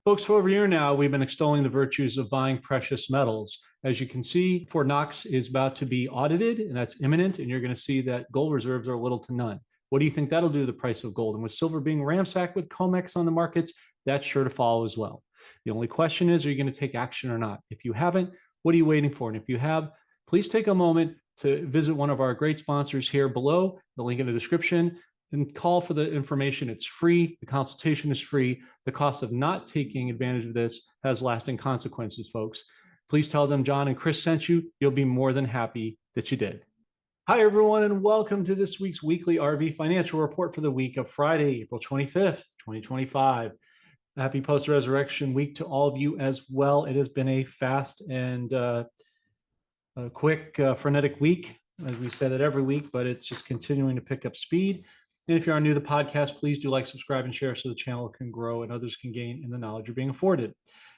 Folks, for over a year now, we've been extolling the virtues of buying precious metals. As you can see, Fort Knox is about to be audited, and that's imminent, and you're going to see that gold reserves are little to none. What do you think that'll do to the price of gold? And with silver being ransacked with COMEX on the markets, that's sure to follow as well. The only question is, are you going to take action or not? If you haven't, what are you waiting for? And if you have, please take a moment to visit one of our great sponsors here below, the link in the description, and call for the information. It's free. The consultation is free. The cost of not taking advantage of this has lasting consequences, folks. Please tell them John and Chris sent you. You'll be more than happy that you did. Hi, everyone, and welcome to this week's weekly RV financial report for the week of Friday, April 25th, 2025. Happy post-resurrection week to all of you as well. It has been a fast and quick, frenetic week, as we said it every week, but it's just continuing to pick up speed. And if you are new to the podcast, please do like, subscribe, and share so the channel can grow and others can gain in the knowledge you're being afforded.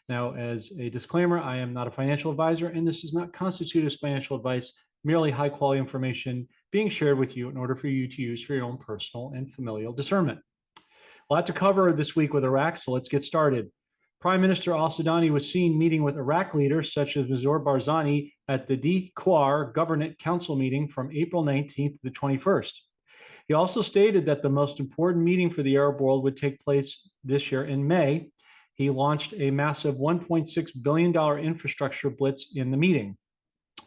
Now, as a disclaimer, I am not a financial advisor, and this does not constitute as financial advice, merely high-quality information being shared with you in order for you to use for your own personal and familial discernment. A lot to cover this week with Iraq, so let's get started. Prime Minister al-Sudani was seen meeting with Iraq leaders such as Mazur Barzani at the D-Quar Governance Council meeting from April 19th to the 21st. He also stated that the most important meeting for the Arab world would take place this year in May. He launched a massive $1.6 billion infrastructure blitz in the meeting.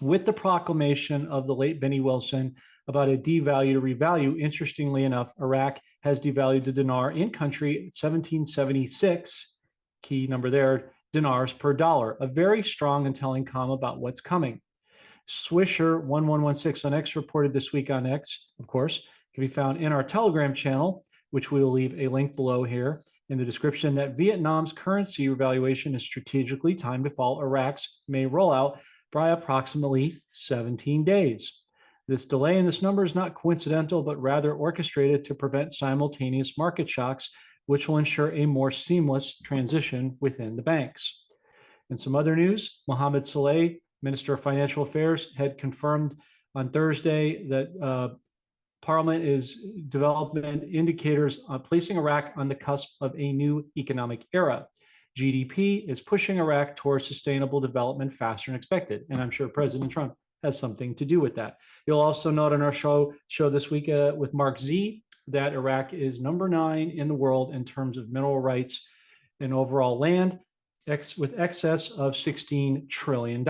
With the proclamation of the late Benny Wilson about a devalue to revalue, interestingly enough, Iraq has devalued the dinar in country at 1776, key number there, dinars per dollar, a very strong and telling comment about what's coming. Swisher1116 on X reported this week on X, of course, can be found in our Telegram channel, which we will leave a link below here in the description, that Vietnam's currency revaluation is strategically timed to follow Iraq's May rollout by approximately 17 days. This delay in this number is not coincidental, but rather orchestrated to prevent simultaneous market shocks, which will ensure a more seamless transition within the banks. In some other news, Mohammed Saleh, Minister of Financial Affairs, had confirmed on Thursday that Parliament is developing indicators placing Iraq on the cusp of a new economic era. GDP is pushing Iraq towards sustainable development faster than expected, and I'm sure President Trump has something to do with that. You'll also note on our show this week with Mark Z that Iraq is number 9 in the world in terms of mineral rights and overall land, with excess of $16 trillion.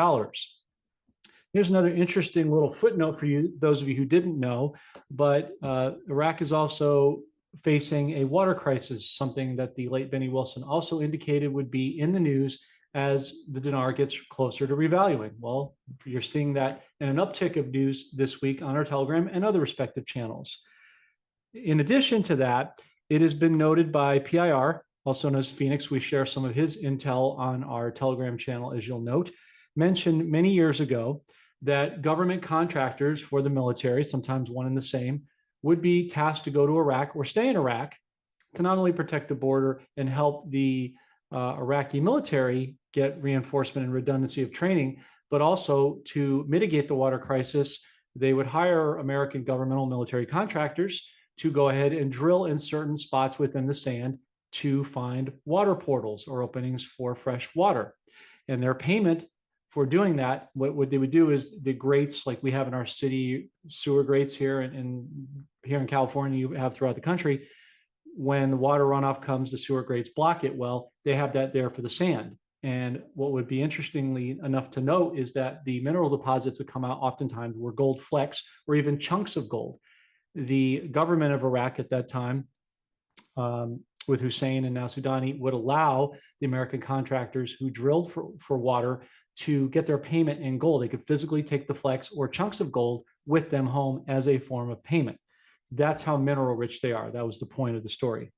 Here's another interesting little footnote for you, those of you who didn't know, but Iraq is also facing a water crisis, something that the late Benny Wilson also indicated would be in the news as the dinar gets closer to revaluing. Well, you're seeing that in an uptick of news this week on our Telegram and other respective channels. In addition to that, it has been noted by PIR, also known as Phoenix, we share some of his intel on our Telegram channel, as you'll note, mentioned many years ago that government contractors for the military, sometimes one and the same, would be tasked to go to Iraq or stay in Iraq to not only protect the border and help the Iraqi military get reinforcement and redundancy of training, but also to mitigate the water crisis. They would hire American governmental military contractors to go ahead and drill in certain spots within the sand to find water portals or openings for fresh water. And their payment for doing that, what they would do is the grates like we have in our city sewer grates here and here in California, you have throughout the country, when the water runoff comes, the sewer grates block it. Well, they have that there for the sand. And what would be interestingly enough to note is that the mineral deposits that come out oftentimes were gold flecks or even chunks of gold. The government of Iraq at that time, with Hussein and now Sudani, would allow the American contractors who drilled for water to get their payment in gold. They could physically take the flecks or chunks of gold with them home as a form of payment. That's how mineral rich they are. That was the point of the story.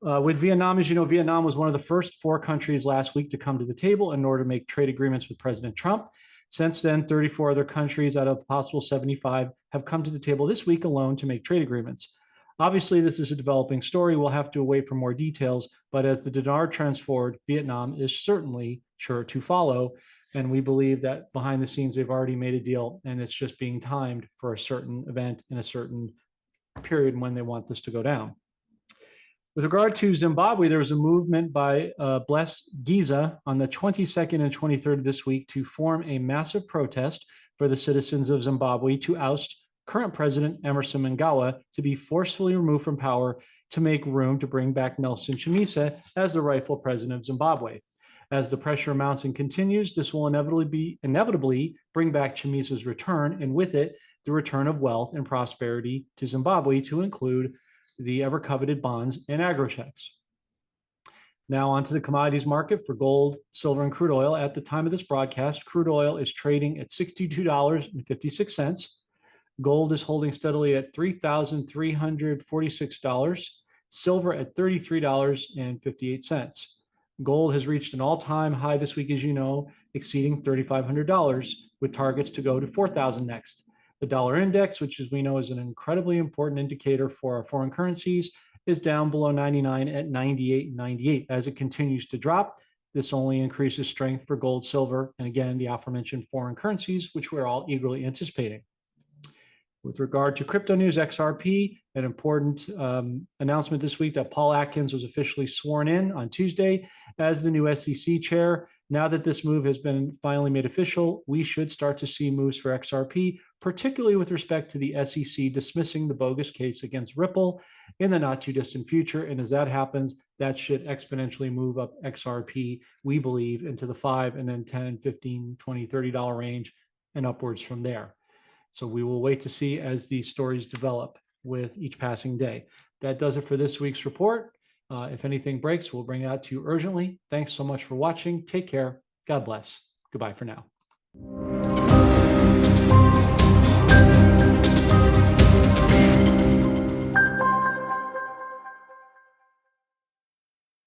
With Vietnam, as you know, Vietnam was one of the first 4 countries last week to come to the table in order to make trade agreements with President Trump. Since then, 34 other countries out of the possible 75 have come to the table this week alone to make trade agreements. Obviously, this is a developing story. We'll have to wait for more details, but as the dinar trends forward, Vietnam is certainly sure to follow. And we believe that behind the scenes, they've already made a deal, and it's just being timed for a certain event in a certain period when they want this to go down. With regard to Zimbabwe, there was a movement by Blessed Giza on the 22nd and 23rd of this week to form a massive protest for the citizens of Zimbabwe to oust current President Emerson Mnangagwa to be forcefully removed from power to make room to bring back Nelson Chamisa as the rightful president of Zimbabwe. As the pressure mounts and continues, this will inevitably bring back Chamisa's return, and with it, the return of wealth and prosperity to Zimbabwe, to include the ever coveted bonds and agrochecks. Now onto the commodities market for gold, silver, and crude oil. At the time of this broadcast, crude oil is trading at $62.56. Gold is holding steadily at $3,346. Silver at $33.58. Gold has reached an all-time high this week, as you know, exceeding $3,500, with targets to go to $4,000 next. The dollar index, which as we know is an incredibly important indicator for our foreign currencies, is down below 99 at 98.98. As it continues to drop, this only increases strength for gold, silver, and again, the aforementioned foreign currencies, which we're all eagerly anticipating. With regard to crypto news, XRP, an important announcement this week that Paul Atkins was officially sworn in on Tuesday as the new SEC chair. Now that this move has been finally made official, we should start to see moves for XRP, particularly with respect to the SEC dismissing the bogus case against Ripple in the not too distant future. And as that happens, that should exponentially move up XRP, we believe, into the $5 and then $10, $15, $20, $30 range and upwards from there. So we will wait to see as these stories develop with each passing day. That does it for this week's report. If anything breaks, we'll bring it out to you urgently. Thanks so much for watching. Take care. God bless. Goodbye for now.